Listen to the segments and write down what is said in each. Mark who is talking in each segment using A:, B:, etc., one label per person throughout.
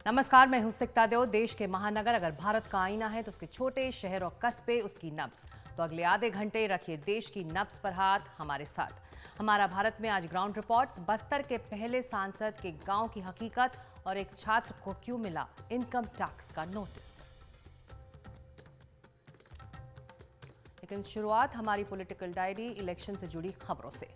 A: नमस्कार, मैं हूं सिकता देव। देश के महानगर अगर भारत का आईना है तो उसके छोटे शहर और कस्बे उसकी नब्ज। तो अगले आधे घंटे रखिए देश की नब्ज पर हाथ हमारे साथ। हमारा भारत में आज ग्राउंड रिपोर्ट्स, बस्तर के पहले सांसद के गांव की हकीकत और एक छात्र को क्यों मिला इनकम टैक्स का नोटिस। लेकिन शुरुआत हमारी पॉलिटिकल डायरी इलेक्शन से जुड़ी खबरों से।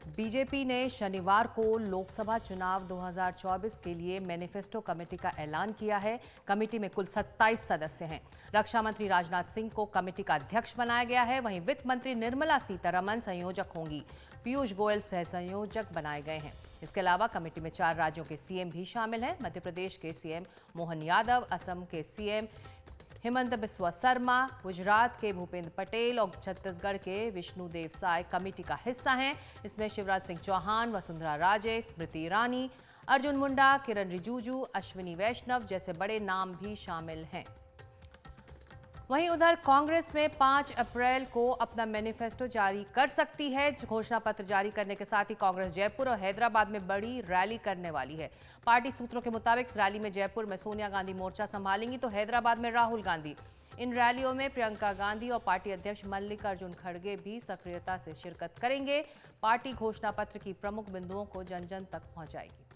A: बीजेपी ने शनिवार को लोकसभा चुनाव 2024 के लिए मैनिफेस्टो कमेटी का ऐलान किया है। कमेटी में कुल 27 सदस्य हैं। रक्षा मंत्री राजनाथ सिंह को कमेटी का अध्यक्ष बनाया गया है। वहीं वित्त मंत्री निर्मला सीतारमण संयोजक होंगी। पीयूष गोयल सह संयोजक बनाए गए हैं। इसके अलावा कमेटी में 4 राज्यों के सीएम भी शामिल हैं। मध्य प्रदेश के सीएम मोहन यादव, असम के सीएम हेमंत बिस्वा शर्मा, गुजरात के भूपेंद्र पटेल और छत्तीसगढ़ के विष्णुदेव साय कमेटी का हिस्सा हैं। इसमें शिवराज सिंह चौहान, वसुंधरा राजे, स्मृति ईरानी, अर्जुन मुंडा, किरण रिजिजू, अश्विनी वैष्णव जैसे बड़े नाम भी शामिल हैं। वहीं उधर कांग्रेस में 5 अप्रैल को अपना मैनिफेस्टो जारी कर सकती है। घोषणा पत्र जारी करने के साथ ही कांग्रेस जयपुर और हैदराबाद में बड़ी रैली करने वाली है। पार्टी सूत्रों के मुताबिक इस रैली में जयपुर में सोनिया गांधी मोर्चा संभालेंगी तो हैदराबाद में राहुल गांधी। इन रैलियों में प्रियंका गांधी और पार्टी अध्यक्ष मल्लिकार्जुन खड़गे भी सक्रियता से शिरकत करेंगे। पार्टी घोषणा पत्र की प्रमुख बिंदुओं को जन जन तक पहुंचाएगी।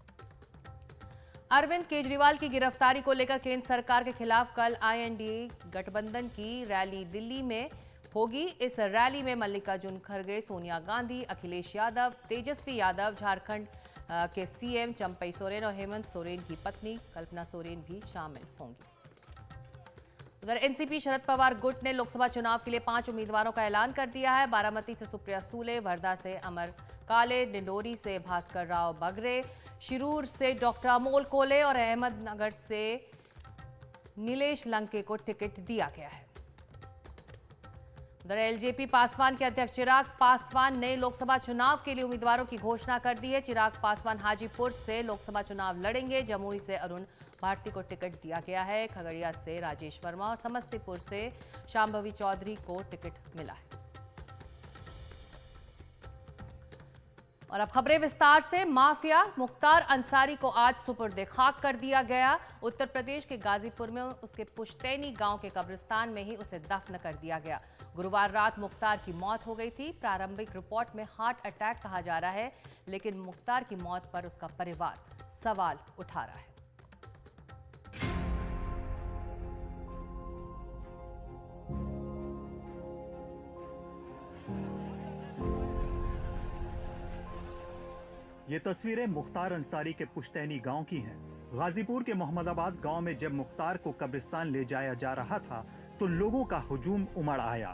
A: अरविंद केजरीवाल की गिरफ्तारी को लेकर केंद्र सरकार के खिलाफ कल आईएनडीए गठबंधन की रैली दिल्ली में होगी। इस रैली में मल्लिकार्जुन खड़गे, सोनिया गांधी, अखिलेश यादव, तेजस्वी यादव, झारखंड के सीएम चंपई सोरेन और हेमंत सोरेन की पत्नी कल्पना सोरेन भी शामिल होंगी। उधर एनसीपी शरद पवार गुट ने लोकसभा चुनाव के लिए 5 उम्मीदवारों का ऐलान कर दिया है। बारामती से सुप्रिया सूले, वर्धा से अमर काले, डिंडोरी से भास्कर राव बगरे, शिरूर से डॉक्टर अमोल कोले और अहमदनगर से नीलेश लंके को टिकट दिया गया है। उधर एलजेपी पासवान के अध्यक्ष चिराग पासवान ने लोकसभा चुनाव के लिए उम्मीदवारों की घोषणा कर दी है। चिराग पासवान हाजीपुर से लोकसभा चुनाव लड़ेंगे। जमुई से अरुण भारती को टिकट दिया गया है। खगड़िया से राजेश वर्मा और समस्तीपुर से शांभवी चौधरी को टिकट मिला है। और अब खबरें विस्तार से। माफिया मुख्तार अंसारी को आज सुपुर्दे खाक कर दिया गया। उत्तर प्रदेश के गाजीपुर में उसके पुश्तैनी गांव के कब्रिस्तान में ही उसे दफन कर दिया गया। गुरुवार रात मुख्तार की मौत हो गई थी। प्रारंभिक रिपोर्ट में हार्ट अटैक कहा जा रहा है, लेकिन मुख्तार की मौत पर उसका परिवार सवाल उठा रहा है।
B: ये तस्वीरें मुख्तार अंसारी के पुश्तैनी गांव की हैं। गाजीपुर के मोहम्मदाबाद गांव में जब मुख्तार को कब्रिस्तान ले जाया जा रहा था तो लोगों का हुजूम उमड़ आया।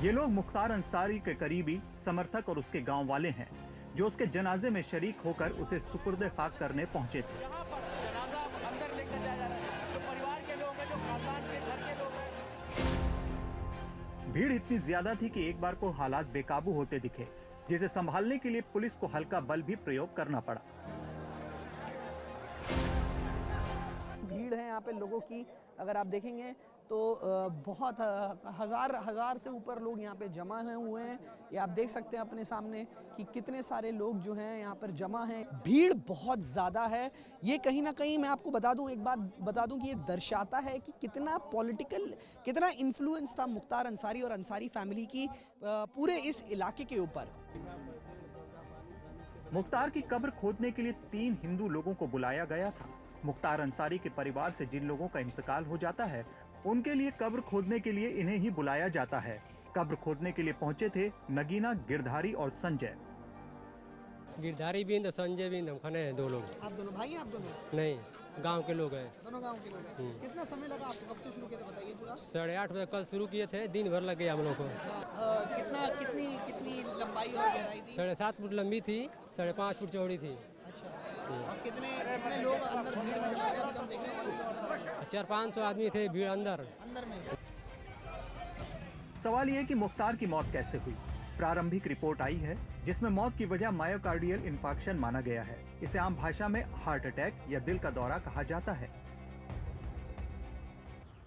B: ये लोग मुख्तार अंसारी के करीबी, समर्थक और उसके गांव वाले हैं जो उसके जनाजे में शरीक होकर उसे सुपुर्दे खाक करने पहुंचे थे। भीड़ इतनी ज्यादा थी कि एक बार को हालात बेकाबू होते दिखे, जिसे संभालने के लिए पुलिस को हल्का बल भी प्रयोग करना पड़ा।
C: भीड़ है यहाँ पे लोगों की, अगर आप देखेंगे तो बहुत हजार से ऊपर लोग यहाँ पे जमा हुए हैं। ये आप देख सकते हैं अपने सामने कि कितने सारे लोग जो हैं यहाँ पर जमा हैं। भीड़ बहुत ज़्यादा है। ये कहीं ना कहीं मैं आपको बता दूं, एक बात बता दूं कि ये दर्शाता है कि कितना इन्फ्लुएंस था मुख्तार अंसारी और अंसारी फैमिली की पूरे इस इलाके के ऊपर।
B: मुख्तार की कब्र खोदने के लिए 3 हिंदू लोगों को बुलाया गया था। मुख्तार अंसारी के परिवार से जिन लोगों का इंतकाल हो जाता है उनके लिए कब्र खोदने के लिए इन्हें ही बुलाया जाता है। कब्र खोदने के लिए पहुंचे थे नगीना, गिरधारी और संजय।
D: गिरधारी भी तो संजय भी हम खाने हैं 2 लोग।
C: आप दोनों भाई हैं? आप दोनों
D: नहीं, गांव के लोग हैं।
C: दोनों गांव के लोग हैं। कितना समय लगा आपको, कब से शुरू किया था बताइए पूरा?
D: 8:30 बजे कल शुरू किए थे, दिन भर लग गया हम लोग को।
C: कितनी लंबाई और गहराई थी?
D: 7.5 फुट लंबी थी, 5.5 फुट चौड़ी थी।
C: और कितने लोग अंदर भीड़ में जमा थे? हम देख रहे हैं
D: 400-500 आदमी थे भीड़ अंदर
C: में।
B: सवाल यह कि मुख्तार की मौत कैसे हुई। प्रारंभिक रिपोर्ट आई है जिसमें मौत की वजह मायोकार्डियल इंफार्क्शन माना गया है। इसे आम भाषा में हार्ट अटैक या दिल का दौरा कहा जाता है।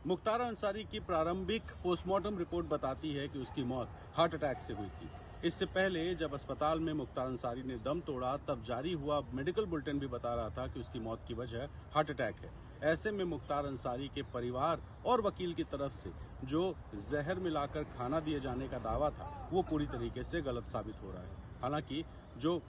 E: मुख्तार अंसारी की प्रारंभिक पोस्टमार्टम रिपोर्ट बताती है कि उसकी मौत हार्ट अटैक से हुई थी। इससे पहले जब अस्पताल में मुख्तार अंसारी ने दम तोड़ा तब जारी हुआ मेडिकल बुलेटिन भी बता रहा था कि उसकी मौत की वजह हार्ट अटैक है। ऐसे में मुख्तार अंसारी के परिवार और वकील की तरफ से जो जहर मिलाकर खाना दिए जाने का दावा था वो पूरी तरीके से गलत साबित हो रहा है। हालांकि जो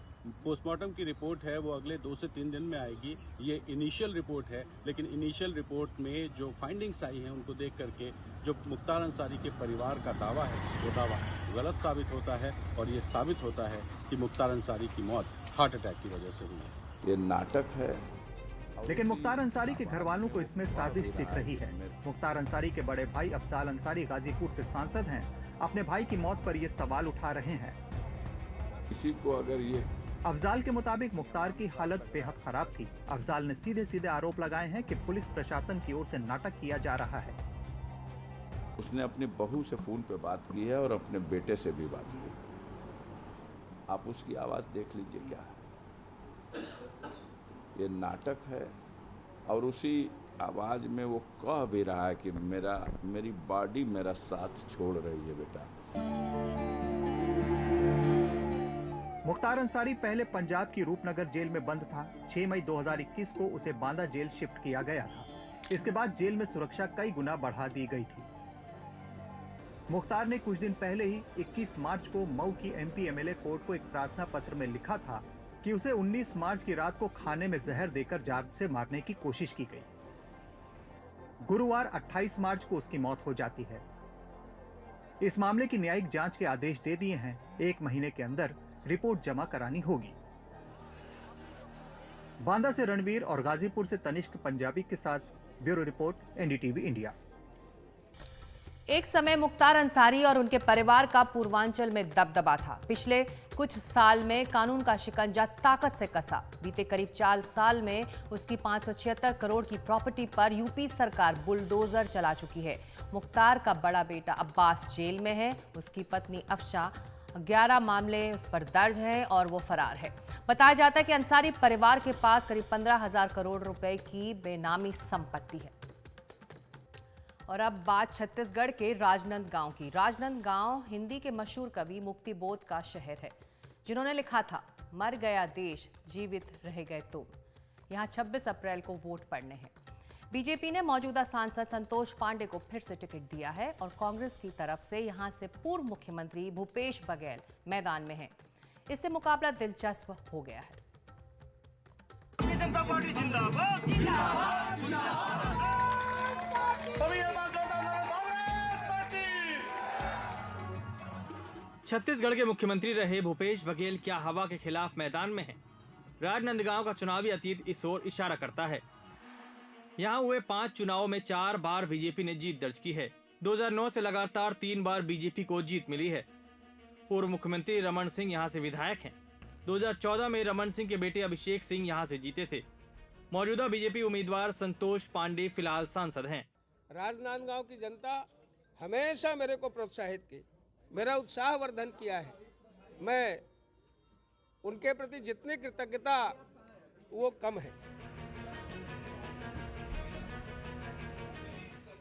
E: पोस्टमार्टम की रिपोर्ट है वो अगले 2 से 3 दिन में आएगी। ये इनिशियल रिपोर्ट है, लेकिन इनिशियल रिपोर्ट में जो फाइंडिंग्स आई हैं उनको देख करके जो मुख्तार अंसारी के परिवार का दावा है वो दावा गलत साबित होता है और ये साबित होता है कि मुख्तार अंसारी की मौत हार्ट अटैक की वजह से हुई है।
F: ये नाटक है।
B: लेकिन मुख्तार अंसारी के घर वालों को इसमें साजिश दिख रही है। मुख्तार अंसारी के बड़े भाई अफजाल अंसारी गाजीपुर से सांसद हैं। अपने भाई की मौत पर ये सवाल उठा रहे हैं।
F: किसी को अगर ये
B: अफजाल के मुताबिक मुख्तार की हालत बेहद खराब थी। अफजाल ने सीधे सीधे आरोप लगाए हैं कि पुलिस प्रशासन की ओर से नाटक किया जा रहा है।
F: उसने अपनी बहू से फोन पे बात की है और अपने बेटे से भी बात की। आप उसकी आवाज देख लीजिए क्या है। ये नाटक है और उसी आवाज में वो कह भी रहा है कि मेरी बॉडी मेरा साथ छोड़ रही है बेटा।
B: मुख्तार अंसारी पहले पंजाब की रूपनगर जेल में बंद था। 6 मई 2021 को उसे बांदा जेल शिफ्ट किया गया था। इसके बाद जेल में सुरक्षा कई गुना बढ़ा दी गई थी। मुख्तार ने कुछ दिन पहले ही 21 मार्च को मऊ की MP MLA कोर्ट को एक प्रार्थना पत्र में लिखा था कि उसे 19 मार्च की रात को खाने में जहर देकर जान से मारने की कोशिश की गई। गुरुवार 28 मार्च को उसकी मौत हो जाती है। इस मामले की न्यायिक जांच के आदेश दे दिए हैं। 1 महीने के अंदर रिपोर्ट जमा करानी होगी। बांदा से रणवीर और गाजीपुर से तनिष्क पंजाबी के साथ ब्यूरो रिपोर्ट NDTV इंडिया।
A: एक समय मुख्तार अंसारी और उनके परिवार का पूर्वांचल में दबदबा था। पिछले कुछ साल में कानून का शिकंजा ताकत से कसा। बीते करीब 4 साल में उसकी 576 करोड़ की प्रॉपर्टी पर यूपी सरकार बुलडोजर चला चुकी है। मुख्तार का बड़ा बेटा अब्बास जेल में है। उसकी पत्नी अफशा 11 मामले उस पर दर्ज हैं और वो फरार है। बताया जाता है कि अंसारी परिवार के पास करीब 15,000 करोड़ रुपए की बेनामी संपत्ति है। और अब बात छत्तीसगढ़ के राजनांदगांव की। राजनांदगांव हिंदी के मशहूर कवि मुक्ति बोध का शहर है, जिन्होंने लिखा था, मर गया देश जीवित रह गए तुम। यहाँ 26 अप्रैल को वोट पड़ने हैं। बीजेपी ने मौजूदा सांसद संतोष पांडे को फिर से टिकट दिया है और कांग्रेस की तरफ से यहां से पूर्व मुख्यमंत्री भूपेश बघेल मैदान में हैं। इससे मुकाबला दिलचस्प हो गया है।
G: छत्तीसगढ़ के मुख्यमंत्री रहे भूपेश बघेल क्या हवा के खिलाफ मैदान में हैं? राजनांदगांव का चुनावी अतीत इस ओर इशारा करता है। यहाँ हुए 5 चुनावों में 4 बार बीजेपी ने जीत दर्ज की है। 2009 से लगातार 3 बार बीजेपी को जीत मिली है। पूर्व मुख्यमंत्री रमन सिंह यहाँ से विधायक हैं। 2014 में रमन सिंह के बेटे अभिषेक सिंह यहाँ से जीते थे। मौजूदा बीजेपी उम्मीदवार संतोष पांडे फिलहाल सांसद हैं।
H: राजनांदगांव की जनता हमेशा मेरे को प्रोत्साहित की, मेरा उत्साह वर्धन किया है। मैं उनके प्रति जितनी कृतज्ञता वो कम है।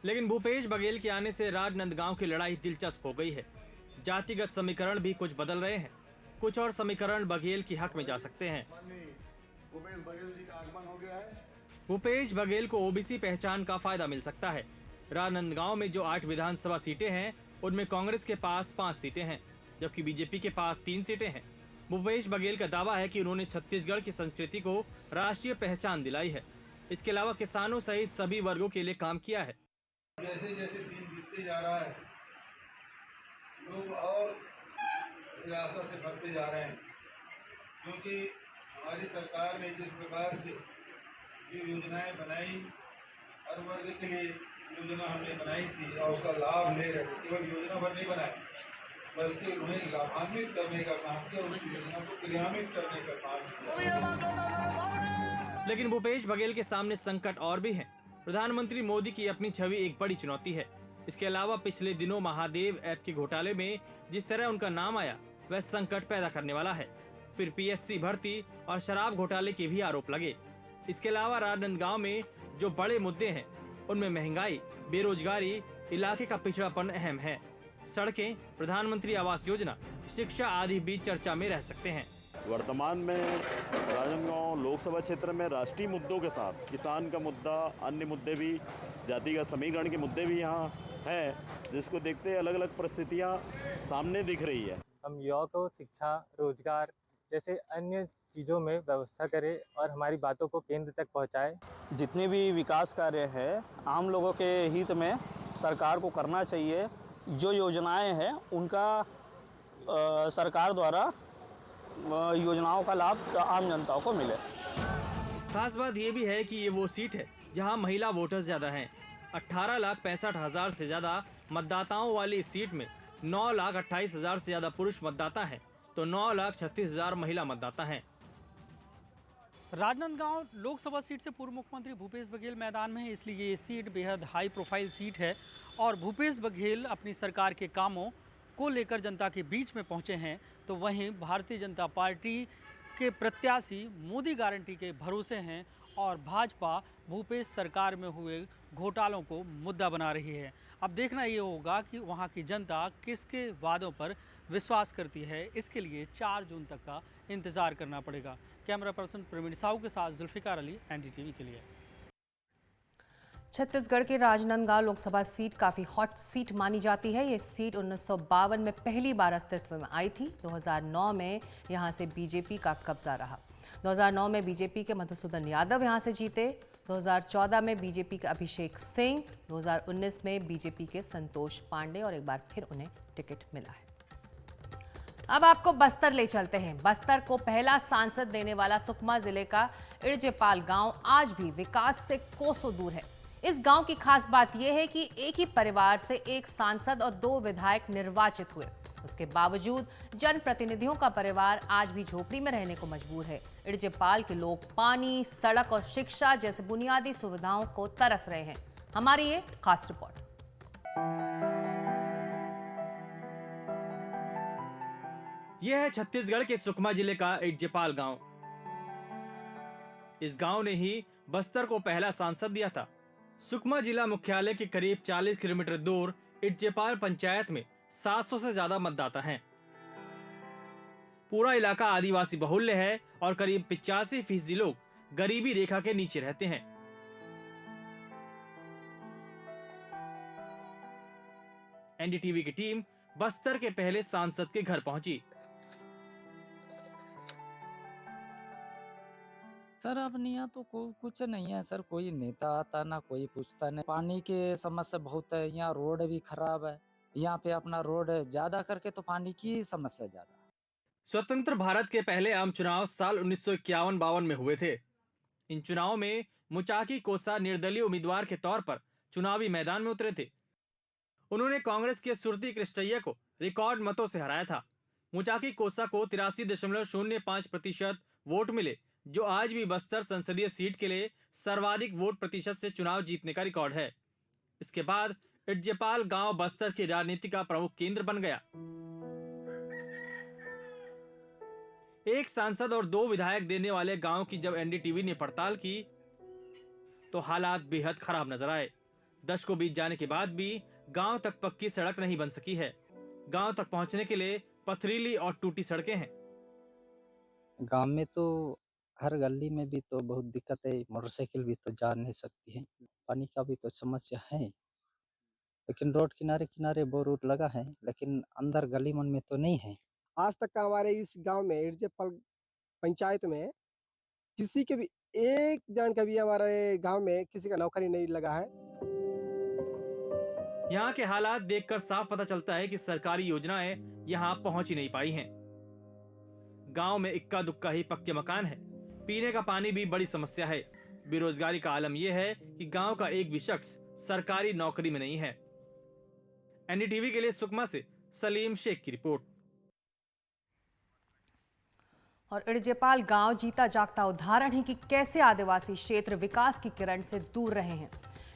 G: लेकिन भूपेश बघेल के आने से राजनांदगांव की लड़ाई दिलचस्प हो गई है। जातिगत समीकरण भी कुछ बदल रहे हैं। कुछ और समीकरण बघेल की हक में जा सकते हैं। भूपेश बघेल को ओबीसी पहचान का फायदा मिल सकता है। राजनांदगांव में जो 8 विधानसभा सीटें हैं, उनमें कांग्रेस के पास 5 सीटें हैं, जबकि बीजेपी के पास 3 सीटें हैं। भूपेश बघेल का दावा है कि उन्होंने छत्तीसगढ़ की संस्कृति को राष्ट्रीय पहचान दिलाई है। इसके अलावा किसानों सहित सभी वर्गों के लिए काम किया है।
I: जैसे जैसे दिन बीतते जा रहा है, लोग और निराशा से भरते जा रहे हैं, क्योंकि हमारी सरकार ने जिस प्रकार से जो योजनाएं बनाई, हर वर्ग के लिए योजना हमने बनाई थी और उसका लाभ ले रहे थे। केवल योजना भर नहीं बनाई, बल्कि उन्हें लाभान्वित करने का काम किया, उस योजना को क्रियान्वित करने का काम किया।
G: लेकिन भूपेश बघेल के सामने संकट और भी हैं। प्रधानमंत्री मोदी की अपनी छवि एक बड़ी चुनौती है। इसके अलावा पिछले दिनों महादेव ऐप के घोटाले में जिस तरह उनका नाम आया, वह संकट पैदा करने वाला है। फिर PSC भर्ती और शराब घोटाले के भी आरोप लगे। इसके अलावा राजनांदगांव में जो बड़े मुद्दे हैं, उनमें महंगाई, बेरोजगारी, इलाके का पिछड़ापन अहम है। सड़कें, प्रधानमंत्री आवास योजना, शिक्षा आदि भी चर्चा में रह सकते हैं।
J: वर्तमान में राजनांदगांव लोकसभा क्षेत्र में राष्ट्रीय मुद्दों के साथ किसान का मुद्दा, अन्य मुद्दे भी, जातिगत समीकरण के मुद्दे भी यहाँ हैं, जिसको देखते अलग अलग परिस्थितियाँ सामने दिख रही है।
K: हम युवाओं को शिक्षा, रोजगार जैसे अन्य चीज़ों में व्यवस्था करें और हमारी बातों को केंद्र तक पहुँचाए।
L: जितने भी विकास कार्य है आम लोगों के हित में सरकार को करना चाहिए। जो योजनाएं हैं उनका सरकार द्वारा योजनाओं का लाभ आम जनता को मिले।
G: खास बात ये भी है कि ये वो सीट है जहां महिला वोटर्स ज्यादा हैं। 18,65,000 से ज्यादा मतदाताओं वाली इस सीट में 9,28,000 से ज्यादा पुरुष मतदाता हैं, तो 9,36,000 महिला मतदाता हैं।
M: राजनांदगांव लोकसभा सीट से पूर्व मुख्यमंत्री भूपेश बघेल मैदान में है, इसलिए ये सीट बेहद हाई प्रोफाइल सीट है और भूपेश बघेल अपनी सरकार के कामों को लेकर जनता के बीच में पहुंचे हैं। तो वहीं भारतीय जनता पार्टी के प्रत्याशी मोदी गारंटी के भरोसे हैं और भाजपा भूपेश सरकार में हुए घोटालों को मुद्दा बना रही है। अब देखना ये होगा कि वहाँ की जनता किसके वादों पर विश्वास करती है। इसके लिए 4 जून तक का इंतज़ार करना पड़ेगा। कैमरा पर्सन प्रवीण साहू के साथ जुल्फिकार अली, एनडीटीवी के लिए।
A: छत्तीसगढ़ के राजनांदगांव लोकसभा सीट काफ़ी हॉट सीट मानी जाती है। ये सीट 1952 में पहली बार अस्तित्व में आई थी। 2009 में यहां से बीजेपी का कब्जा रहा। 2009 में बीजेपी के मधुसूदन यादव यहां से जीते। 2014 में बीजेपी के अभिषेक सिंह, 2019 में बीजेपी के संतोष पांडे और एक बार फिर उन्हें टिकट मिला है। अब आपको बस्तर ले चलते हैं। बस्तर को पहला सांसद देने वाला सुकमा जिले का इड़जेपाल गांव आज भी विकास से कोसों दूर है। इस गांव की खास बात यह है कि एक ही परिवार से एक सांसद और 2 विधायक निर्वाचित हुए। उसके बावजूद जनप्रतिनिधियों का परिवार आज भी झोपड़ी में रहने को मजबूर है। इड़जेपाल के लोग पानी, सड़क और शिक्षा जैसे बुनियादी सुविधाओं को तरस रहे हैं। हमारी ये खास रिपोर्ट।
G: यह है छत्तीसगढ़ के सुकमा जिले का इड़जेपाल गांव। इस गांव ने ही बस्तर को पहला सांसद दिया था। सुकमा जिला मुख्यालय के करीब 40 किलोमीटर दूर इड़जेपाल पंचायत में 700 से ज्यादा मतदाता हैं। पूरा इलाका आदिवासी बहुल्य है और करीब 85% लोग गरीबी रेखा के नीचे रहते हैं। एनडीटीवी की टीम बस्तर के पहले सांसद के घर पहुंची।
N: सर अपने यहाँ तो कुछ नहीं है सर, कोई नेता आता ना कोई पूछता नहीं। पानी की समस्या बहुत है, यहाँ रोड भी खराब है। यहाँ पे अपना रोड ज्यादा करके तो पानी की समस्या ज्यादा।
G: स्वतंत्र भारत के पहले आम चुनाव साल 1951-52 में हुए थे। इन चुनावों में मुचाकी कोसा निर्दलीय उम्मीदवार के तौर पर चुनावी मैदान में उतरे थे। उन्होंने कांग्रेस के सुरती कृष्णैया को रिकॉर्ड मतों से हराया था। मुचाकी कोसा को 83.05% वोट मिले, जो आज भी बस्तर संसदीय सीट के लिए सर्वाधिक वोट प्रतिशत से चुनाव जीतने का रिकॉर्ड है। इसके बाद इड़जेपाल गांव बस्तर की राजनीति का प्रमुख केंद्र बन गया। एक सांसद और 2 विधायक देने वाले गांव की जब एनडीटीवी ने पड़ताल की तो हालात बेहद खराब नजर आए। दशकों बीत जाने के बाद भी गांव तक पक्की सड़क नहीं बन सकी है। गांव तक पहुंचने के लिए पथरीली और टूटी सड़कें हैं।
N: गांव में तो हर गली में भी तो बहुत दिक्कत है, मोटरसाइकिल भी तो जा नहीं सकती है। पानी का भी तो समस्या है, लेकिन रोड किनारे किनारे बोर रूट लगा है, लेकिन अंदर गली मन में तो नहीं है।
O: आज तक का हमारे इस गांव में इड़जेपाल पंचायत में किसी के भी एक जन का भी हमारे गांव में किसी का नौकरी नहीं लगा है।
G: यहाँ के हालात देखकर साफ पता चलता है कि सरकारी योजनाएं यहाँ पहुंच ही नहीं पाई हैं। गांव में इक्का दुक्का ही पक्के मकान है। पीने का पानी भी बड़ी समस्या है। बेरोजगारी का आलम यह है कि गांव का एक भी शख्स सरकारी नौकरी में नहीं है। एनडीटीवी के लिए सुकमा से सलीम शेख की रिपोर्ट।
A: और इड़जेपाल गांव जीता जागता उदाहरण है कि कैसे आदिवासी क्षेत्र विकास की किरण से दूर रहे हैं।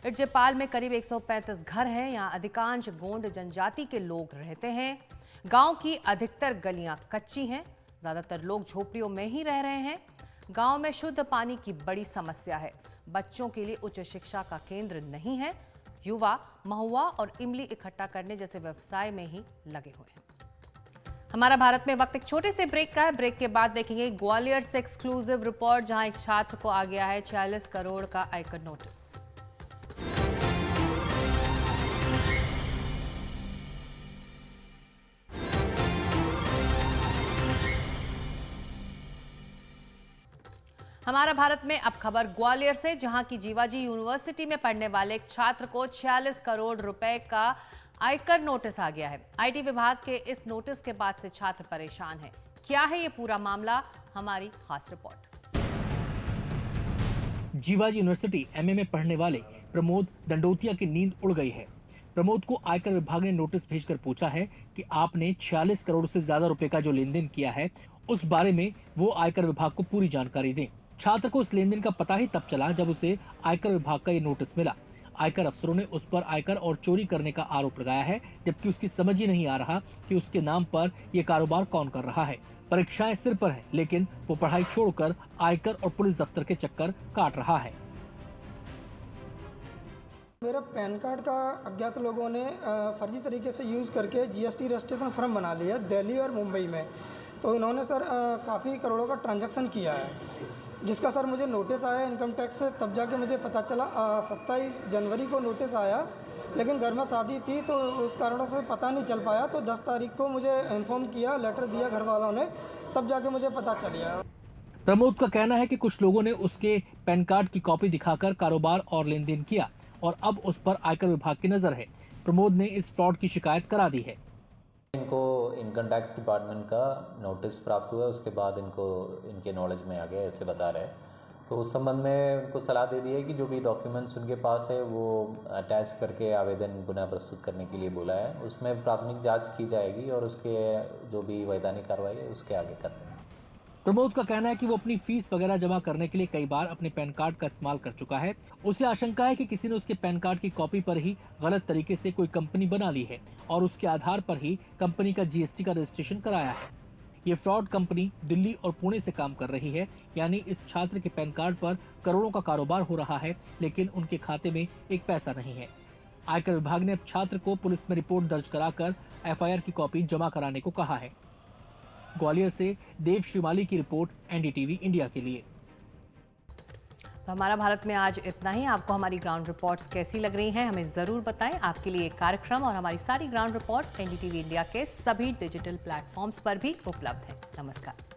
A: इड़जेपाल में करीब 135 घर हैं। यहाँ अधिकांश गोंड जनजाति के लोग रहते हैं। गांव की अधिकतर गलियां कच्ची हैं। ज्यादातर लोग झोपड़ियों में ही रह रहे हैं। गांव में शुद्ध पानी की बड़ी समस्या है। बच्चों के लिए उच्च शिक्षा का केंद्र नहीं है। युवा महुआ और इमली इकट्ठा करने जैसे व्यवसाय में ही लगे हुए हैं। हमारा भारत में वक्त एक छोटे से ब्रेक का है। ब्रेक के बाद देखेंगे ग्वालियर से एक्सक्लूसिव रिपोर्ट, जहां एक छात्र को आ गया है 46 करोड़ का आयकर नोटिस। हमारा भारत में अब खबर ग्वालियर से, जहां की जीवाजी यूनिवर्सिटी में पढ़ने वाले एक छात्र को 46 करोड़ रुपए का आयकर नोटिस आ गया है। आईटी विभाग के इस नोटिस के बाद से छात्र परेशान है। क्या है ये पूरा मामला, हमारी खास रिपोर्ट।
P: जीवाजी यूनिवर्सिटी एमए में पढ़ने वाले प्रमोद दंडोतिया की नींद उड़ गई है। प्रमोद को आयकर विभाग ने नोटिस भेजकर पूछा है कि आपने 46 करोड़ से ज्यादा रुपए का जो लेन देन किया है उस बारे में वो आयकर विभाग को पूरी जानकारी दें। छात्र को उस लेन देन का पता ही तब चला जब उसे आयकर विभाग का ये नोटिस मिला। आयकर अफसरों ने उस पर आयकर और चोरी करने का आरोप लगाया है, जबकि उसकी समझ ही नहीं आ रहा कि उसके नाम पर यह कारोबार कौन कर रहा है। परीक्षाएं सिर पर है, लेकिन वो पढ़ाई छोड़कर आयकर और पुलिस दफ्तर के चक्कर काट रहा है।
Q: मेरा पैन कार्ड का अज्ञात लोगों ने फर्जी तरीके से यूज़ करके जीएसटी रजिस्ट्रेशन फॉर्म बना लिया दिल्ली और मुंबई में। तो इन्होंने सर काफ़ी करोड़ों का ट्रांजैक्शन किया है, जिसका सर मुझे नोटिस आया इनकम टैक्स से, तब जाके मुझे पता चला। 27 जनवरी को नोटिस आया, लेकिन घर में शादी थी तो उस कारणों से पता नहीं चल पाया। तो 10 तारीख को मुझे इन्फॉर्म किया, लेटर दिया घर वालों ने, तब जाके मुझे पता चल गया।
P: प्रमोद का कहना है कि कुछ लोगों ने उसके पैन कार्ड की कॉपी दिखाकर कारोबार और लेन देन किया और अब उस पर आयकर विभाग की नजर है। प्रमोद ने इस फ्रॉड की शिकायत करा दी है।
R: इनको इनकम टैक्स डिपार्टमेंट का नोटिस प्राप्त हुआ, उसके बाद इनको इनके नॉलेज में आ गया, ऐसे बता रहे हैं। तो उस संबंध में उनको सलाह दे दी है कि जो भी डॉक्यूमेंट्स उनके पास है वो अटैच करके आवेदन पुनः प्रस्तुत करने के लिए बोला है। उसमें प्राथमिक जांच की जाएगी और उसके जो भी वैधानिक कार्रवाई है उसके आगे करते हैं।
P: प्रमोद का कहना है कि वो अपनी फीस वगैरह जमा करने के लिए कई बार अपने पैन कार्ड का इस्तेमाल कर चुका है। उसे आशंका है कि किसी ने उसके पैन कार्ड की कॉपी पर ही गलत तरीके से कोई कंपनी बना ली है और उसके आधार पर ही कंपनी का जीएसटी का रजिस्ट्रेशन कराया है। ये फ्रॉड कंपनी दिल्ली और पुणे से काम कर रही है, यानी इस छात्र के पैन कार्ड पर करोड़ों का कारोबार हो रहा है, लेकिन उनके खाते में एक पैसा नहीं है। आयकर विभाग ने अब छात्र को पुलिस में रिपोर्ट दर्ज कराकर एफआईआर की कॉपी जमा कराने को कहा है। ग्वालियर से देव श्रीमाली की रिपोर्ट, एनडीटीवी इंडिया के लिए।
A: तो हमारा भारत में आज इतना ही। आपको हमारी ग्राउंड रिपोर्ट्स कैसी लग रही हैं, हमें ज़रूर बताएं। आपके लिए एक कार्यक्रम और हमारी सारी ग्राउंड रिपोर्ट्स एनडीटीवी इंडिया के सभी डिजिटल प्लेटफॉर्म्स पर भी उपलब्ध हैं। नमस्कार।